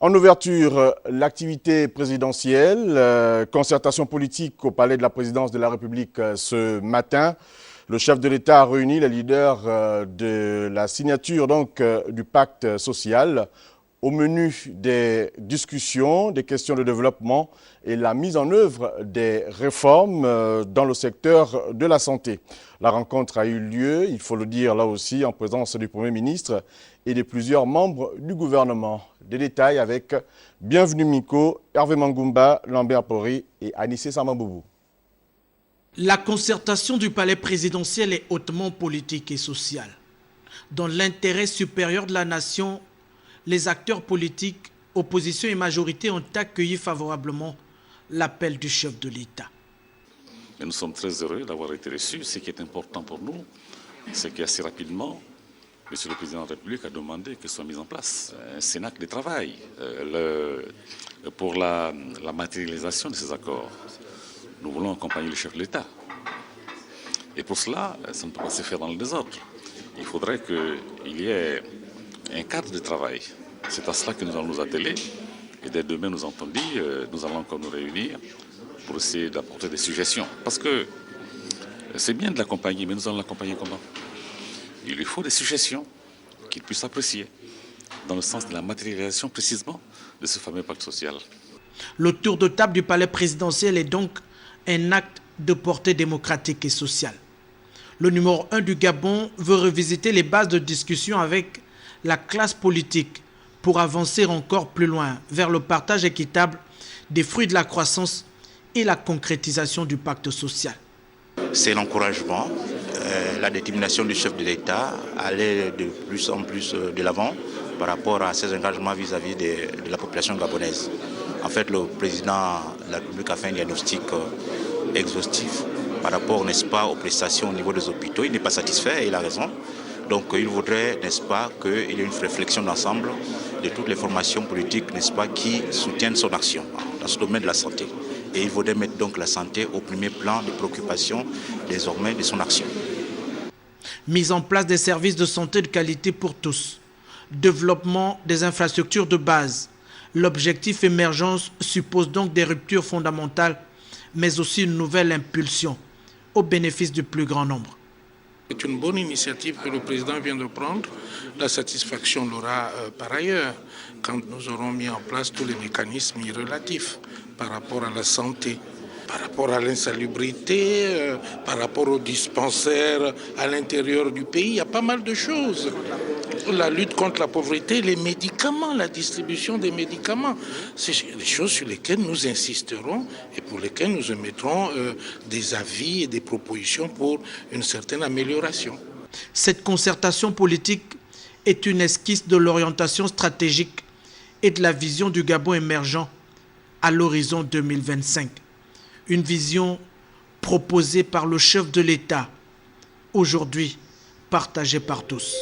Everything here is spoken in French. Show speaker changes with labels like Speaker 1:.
Speaker 1: En ouverture, l'activité présidentielle, concertation politique au Palais de la Présidence de la République ce matin. Le chef de l'État a réuni les leaders de la signature du pacte social. Au menu des discussions, des questions de développement et la mise en œuvre des réformes dans le secteur de la santé. La rencontre a eu lieu, il faut le dire là aussi, en présence du Premier ministre et de plusieurs membres du gouvernement. Des détails avec Bienvenue Miko, Hervé Mangoumba, Lambert Pori et Anissé Samaboubou.
Speaker 2: La concertation du palais présidentiel est hautement politique et sociale. Dans l'intérêt supérieur de la nation, les acteurs politiques, opposition et majorité ont accueilli favorablement l'appel du chef de l'État.
Speaker 3: Nous sommes très heureux d'avoir été reçus. Ce qui est important pour nous, c'est qu'assez rapidement, M. le Président de la République a demandé que soit mis en place un cénacle de travail pour la matérialisation de ces accords. Nous voulons accompagner le chef de l'État. Et pour cela, ça ne peut pas se faire dans le désordre. Il faudrait qu'il y ait un cadre de travail. C'est à cela que nous allons nous atteler. Et dès demain, nous entendons dire, nous allons encore nous réunir pour essayer d'apporter des suggestions. Parce que c'est bien de l'accompagner, mais nous allons l'accompagner comment? Il lui faut des suggestions qu'il puisse apprécier dans le sens de la matérialisation précisément de ce fameux pacte social.
Speaker 2: Le tour de table du palais présidentiel est donc un acte de portée démocratique et sociale. Le numéro 1 du Gabon veut revisiter les bases de discussion avec la classe politique pour avancer encore plus loin vers le partage équitable des fruits de la croissance et la concrétisation du pacte social.
Speaker 4: C'est l'encouragement, la détermination du chef de l'État à aller de plus en plus de l'avant par rapport à ses engagements vis-à-vis de la population gabonaise. En fait, le président de la République a fait un diagnostic exhaustif par rapport, n'est-ce pas, aux prestations au niveau des hôpitaux. Il n'est pas satisfait et il a raison. Donc il voudrait, n'est-ce pas, qu'il y ait une réflexion d'ensemble de toutes les formations politiques, n'est-ce pas, qui soutiennent son action dans ce domaine de la santé. Et il voudrait mettre donc la santé au premier plan de préoccupation désormais de son action.
Speaker 2: Mise en place des services de santé de qualité pour tous. Développement des infrastructures de base. L'objectif émergence suppose donc des ruptures fondamentales, mais aussi une nouvelle impulsion au bénéfice du plus grand nombre.
Speaker 5: C'est une bonne initiative que le président vient de prendre. La satisfaction l'aura par ailleurs quand nous aurons mis en place tous les mécanismes relatifs par rapport à la santé, par rapport à l'insalubrité, par rapport aux dispensaires à l'intérieur du pays. Il y a pas mal de choses. La lutte contre la pauvreté, les médicaments, la distribution des médicaments, c'est des choses sur lesquelles nous insisterons et pour lesquelles nous émettrons des avis et des propositions pour une certaine amélioration.
Speaker 2: Cette concertation politique est une esquisse de l'orientation stratégique et de la vision du Gabon émergent à l'horizon 2025. Une vision proposée par le chef de l'État, aujourd'hui partagée par tous.